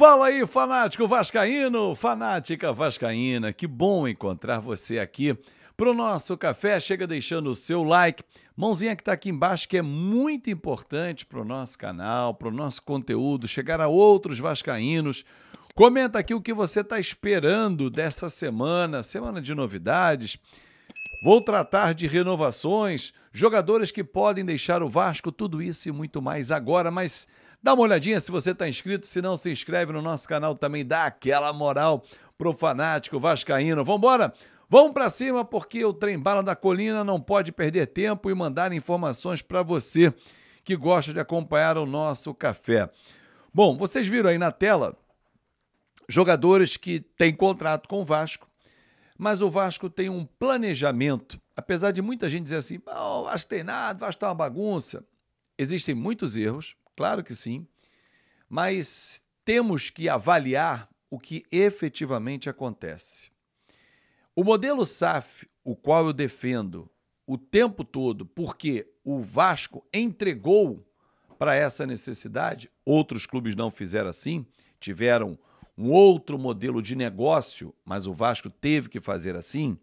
Fala aí, fanático vascaíno, fanática vascaína, que bom encontrar você aqui pro nosso café. Chega deixando o seu like, mãozinha que tá aqui embaixo, que é muito importante pro nosso canal, pro nosso conteúdo, chegar a outros vascaínos. Comenta aqui o que você tá esperando dessa semana, semana de novidades. Vou tratar de renovações, jogadores que podem deixar o Vasco, tudo isso e muito mais agora, mas dá uma olhadinha se você está inscrito, se não se inscreve no nosso canal também, dá aquela moral pro fanático vascaíno. Vambora? Vamos para cima porque o Trem Bala da Colina não pode perder tempo e mandar informações para você que gosta de acompanhar o nosso café. Bom, vocês viram aí na tela jogadores que têm contrato com o Vasco, mas o Vasco tem um planejamento, apesar de muita gente dizer assim, o Vasco tem nada, o Vasco tá uma bagunça. Existem muitos erros, claro que sim, mas temos que avaliar o que efetivamente acontece. O modelo SAF, o qual eu defendo o tempo todo, porque o Vasco entregou para essa necessidade, outros clubes não fizeram assim, tiveram um outro modelo de negócio, mas o Vasco teve que fazer assim,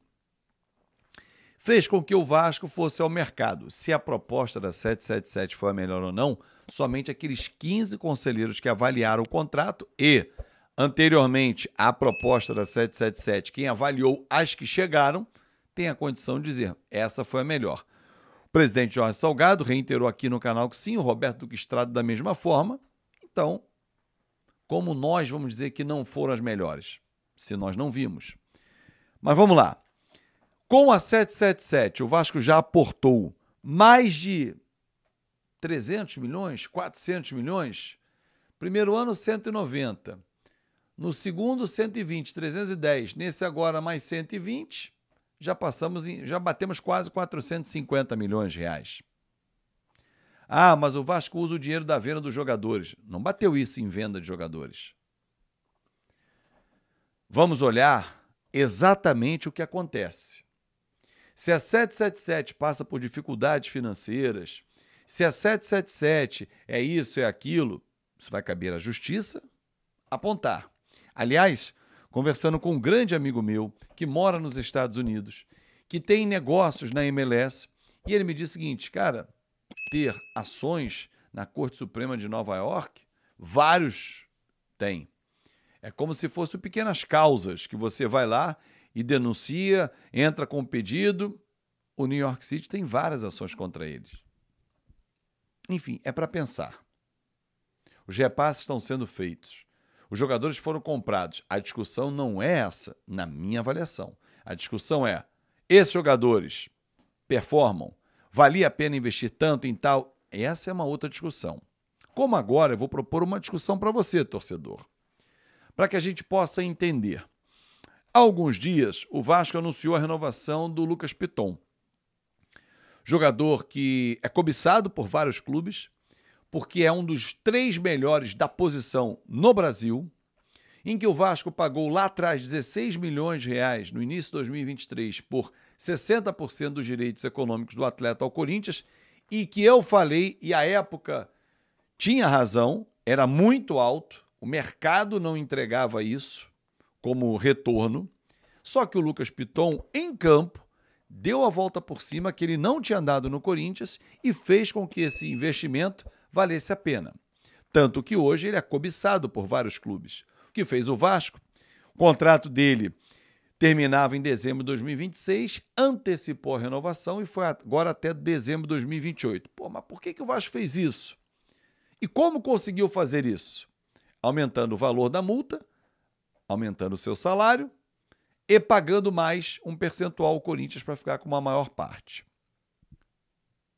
fez com que o Vasco fosse ao mercado. Se a proposta da 777 foi a melhor ou não, somente aqueles 15 conselheiros que avaliaram o contrato e, anteriormente, a proposta da 777, quem avaliou as que chegaram, tem a condição de dizer, essa foi a melhor. O presidente Jorge Salgado reiterou aqui no canal que sim, o Roberto Duque Estrada da mesma forma, então, como nós vamos dizer que não foram as melhores, se nós não vimos. Mas vamos lá. Com a 777, o Vasco já aportou mais de 300 milhões, 400 milhões. Primeiro ano, 190. No segundo, 120, 310. Nesse agora, mais 120. Já batemos quase 450 milhões de reais. Ah, mas o Vasco usa o dinheiro da venda dos jogadores. Não bateu isso em venda de jogadores. Vamos olhar exatamente o que acontece. Se a 777 passa por dificuldades financeiras, se a 777 é isso, é aquilo, isso vai caber à justiça apontar. Aliás, conversando com um grande amigo meu que mora nos Estados Unidos, que tem negócios na MLS, e ele me disse o seguinte, cara, ter ações na Corte Suprema de Nova York, vários têm. É como se fossem pequenas causas que você vai lá e denuncia, entra com um pedido. O New York City tem várias ações contra eles. Enfim, é para pensar. Os repasses estão sendo feitos. Os jogadores foram comprados. A discussão não é essa, na minha avaliação. A discussão é, esses jogadores performam? Valia a pena investir tanto em tal? Essa é uma outra discussão. Como agora, eu vou propor uma discussão para você, torcedor, para que a gente possa entender. Há alguns dias, o Vasco anunciou a renovação do Lucas Piton. Jogador que é cobiçado por vários clubes, porque é um dos 3 melhores da posição no Brasil, em que o Vasco pagou lá atrás 16 milhões de reais no início de 2023 por 60% dos direitos econômicos do atleta ao Corinthians, e que eu falei, e à época tinha razão, era muito alto, o mercado não entregava isso como retorno, só que o Lucas Piton, em campo, deu a volta por cima que ele não tinha dado no Corinthians e fez com que esse investimento valesse a pena. Tanto que hoje ele é cobiçado por vários clubes. O que fez o Vasco? O contrato dele terminava em dezembro de 2026, antecipou a renovação e foi agora até dezembro de 2028. Pô, mas por que o Vasco fez isso? E como conseguiu fazer isso? Aumentando o valor da multa, aumentando o seu salário e pagando mais um percentual ao Corinthians para ficar com uma maior parte.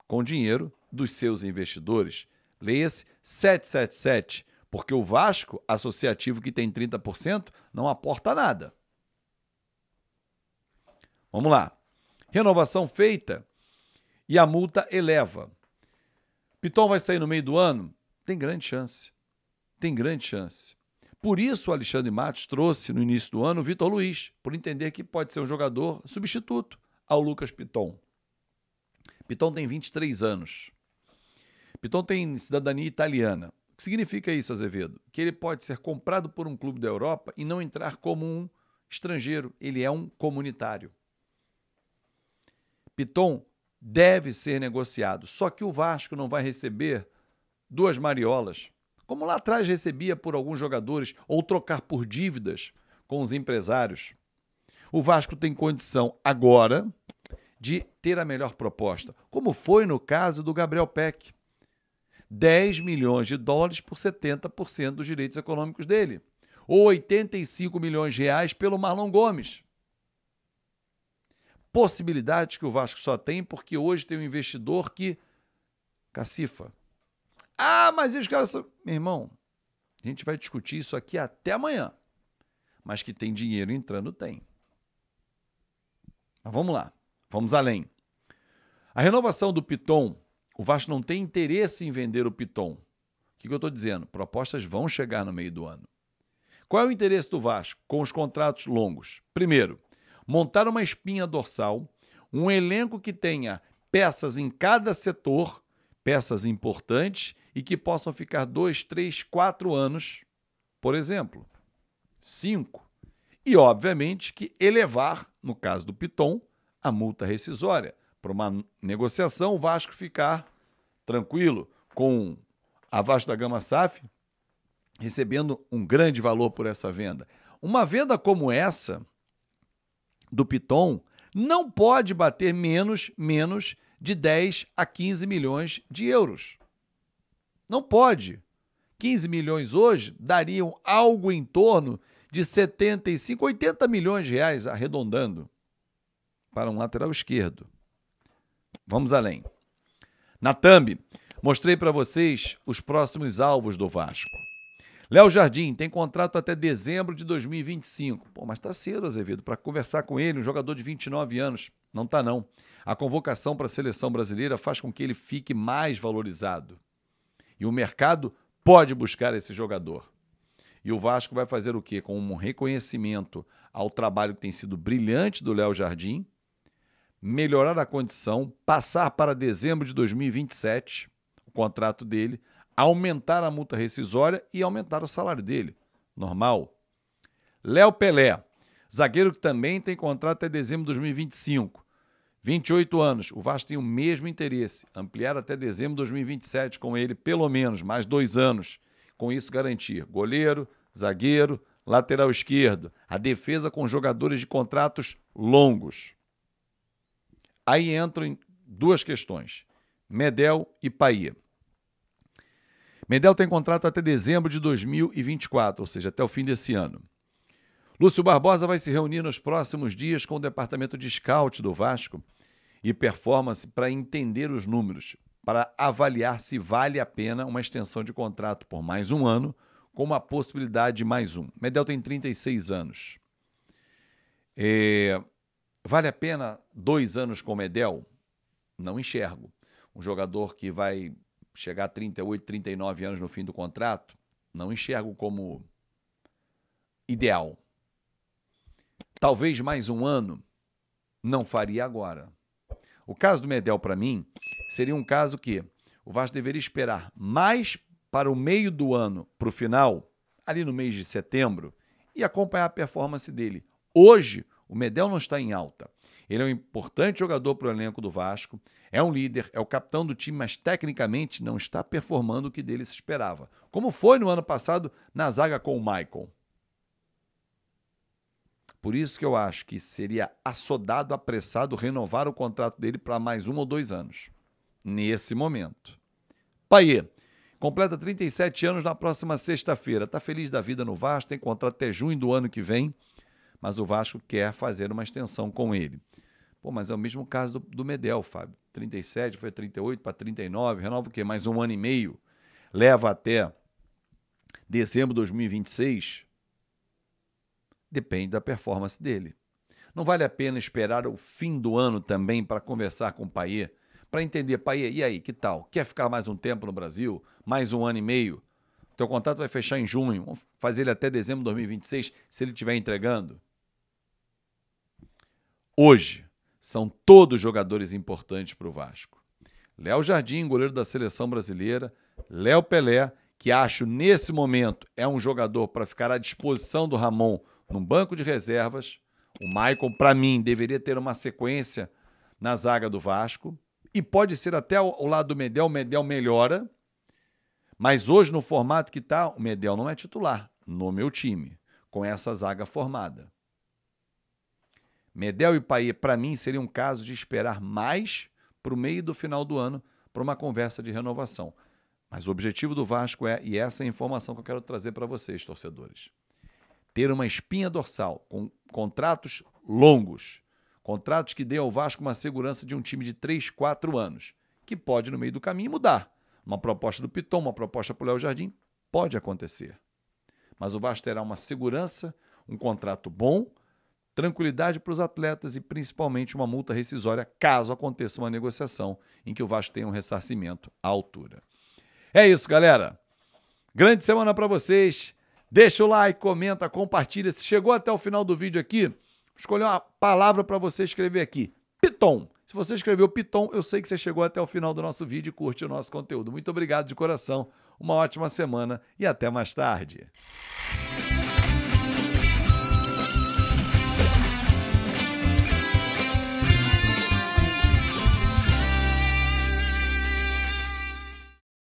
Com dinheiro dos seus investidores. Leia-se 777, porque o Vasco, associativo que tem 30%, não aporta nada. Vamos lá. Renovação feita e a multa eleva. Piton vai sair no meio do ano? Tem grande chance. Tem grande chance. Por isso o Alexandre Matos trouxe no início do ano o Vitor Luiz, por entender que pode ser um jogador substituto ao Lucas Piton. Piton tem 23 anos. Piton tem cidadania italiana. que significa isso, Azevedo? Que ele pode ser comprado por um clube da Europa e não entrar como um estrangeiro. Ele é um comunitário. Piton deve ser negociado, só que o Vasco não vai receber 2 mariolas, como lá atrás recebia por alguns jogadores, ou trocar por dívidas com os empresários. O Vasco tem condição agora de ter a melhor proposta, como foi no caso do Gabriel Peck. 10 milhões de dólares por 70% dos direitos econômicos dele, ou 85 milhões de reais pelo Marlon Gomes. Possibilidades que o Vasco só tem porque hoje tem um investidor que cacifa. Ah, mas os caras são... Meu irmão, a gente vai discutir isso aqui até amanhã. Mas que tem dinheiro entrando, tem. Mas vamos lá, vamos além. A renovação do Piton, o Vasco não tem interesse em vender o Piton. O que eu estou dizendo? Propostas vão chegar no meio do ano. Qual é o interesse do Vasco com os contratos longos? Primeiro, montar uma espinha dorsal, um elenco que tenha peças em cada setor, peças importantes e que possam ficar 2, 3, 4 anos, por exemplo, 5. E, obviamente, que elevar, no caso do Piton, a multa rescisória. Para uma negociação, o Vasco ficar tranquilo com a Vasco da Gama SAF recebendo um grande valor por essa venda. Uma venda como essa do Piton não pode bater menos de 10 a 15 milhões de euros. Não pode. 15 milhões hoje dariam algo em torno de 75, 80 milhões de reais, arredondando, para um lateral esquerdo. Vamos além. Na thumb, mostrei para vocês os próximos alvos do Vasco. Léo Jardim tem contrato até dezembro de 2025. Pô, mas está cedo, Azevedo, para conversar com ele, um jogador de 29 anos. Não está, não. A convocação para a seleção brasileira faz com que ele fique mais valorizado. E o mercado pode buscar esse jogador. E o Vasco vai fazer o quê? Com um reconhecimento ao trabalho que tem sido brilhante do Léo Jardim, melhorar a condição, passar para dezembro de 2027, o contrato dele, aumentar a multa rescisória e aumentar o salário dele. Normal. Léo Pelé, zagueiro que também tem contrato até dezembro de 2025. 28 anos. O Vasco tem o mesmo interesse, ampliar até dezembro de 2027 com ele, pelo menos, mais 2 anos. Com isso, garantir goleiro, zagueiro, lateral esquerdo, a defesa com jogadores de contratos longos. Aí entram em 2 questões, Medel e Payet. Medel tem contrato até dezembro de 2024, ou seja, até o fim desse ano. Lúcio Barbosa vai se reunir nos próximos dias com o departamento de scout do Vasco e performance para entender os números, para avaliar se vale a pena uma extensão de contrato por mais 1 ano, com uma possibilidade de mais 1. Medel tem 36 anos. Vale a pena 2 anos com Medel? Não enxergo. Um jogador que vai chegar a 38, 39 anos no fim do contrato, não enxergo como ideal. Talvez mais 1 ano, não faria agora. O caso do Medel, para mim, seria um caso que o Vasco deveria esperar mais para o meio do ano, para o final, ali no mês de setembro, e acompanhar a performance dele. Hoje, o Medel não está em alta. Ele é um importante jogador para o elenco do Vasco, é um líder, é o capitão do time, mas tecnicamente não está performando o que dele se esperava. Como foi no ano passado na zaga com o Maicon. Por isso que eu acho que seria assodado, apressado, renovar o contrato dele para mais 1 ou 2 anos. Nesse momento. Payet completa 37 anos na próxima sexta-feira. Está feliz da vida no Vasco, tem contrato até junho do ano que vem, mas o Vasco quer fazer uma extensão com ele. Pô, mas é o mesmo caso do Medel, Fábio. 37, foi 38 para 39, renova o quê? Mais 1 ano e meio. Leva até dezembro de 2026. Depende da performance dele. Não vale a pena esperar o fim do ano também para conversar com o Payet, para entender, Payet, e aí, que tal? Quer ficar mais um tempo no Brasil? Mais 1 ano e meio? Teu contrato vai fechar em junho, vamos fazer ele até dezembro de 2026, se ele estiver entregando. Hoje, são todos jogadores importantes para o Vasco. Léo Jardim, goleiro da seleção brasileira, Léo Pelé, que acho nesse momento é um jogador para ficar à disposição do Ramon num banco de reservas. O Maicon, para mim, deveria ter uma sequência na zaga do Vasco. E pode ser até ao lado do Medel, o Medel melhora. Mas hoje, no formato que está, o Medel não é titular no meu time, com essa zaga formada. Medel e Payet, para mim, seria um caso de esperar mais para o meio do final do ano para uma conversa de renovação. Mas o objetivo do Vasco é, e essa é a informação que eu quero trazer para vocês, torcedores, ter uma espinha dorsal, com contratos longos, contratos que dêem ao Vasco uma segurança de um time de 3, 4 anos, que pode, no meio do caminho, mudar. Uma proposta do Piton, uma proposta para o Léo Jardim, pode acontecer. Mas o Vasco terá uma segurança, um contrato bom, tranquilidade para os atletas e principalmente uma multa rescisória caso aconteça uma negociação em que o Vasco tenha um ressarcimento à altura. É isso, galera. Grande semana para vocês. Deixa o like, comenta, compartilha. Se chegou até o final do vídeo aqui, escolhi uma palavra para você escrever aqui. Piton. Se você escreveu Piton, eu sei que você chegou até o final do nosso vídeo e curte o nosso conteúdo. Muito obrigado de coração. Uma ótima semana e até mais tarde.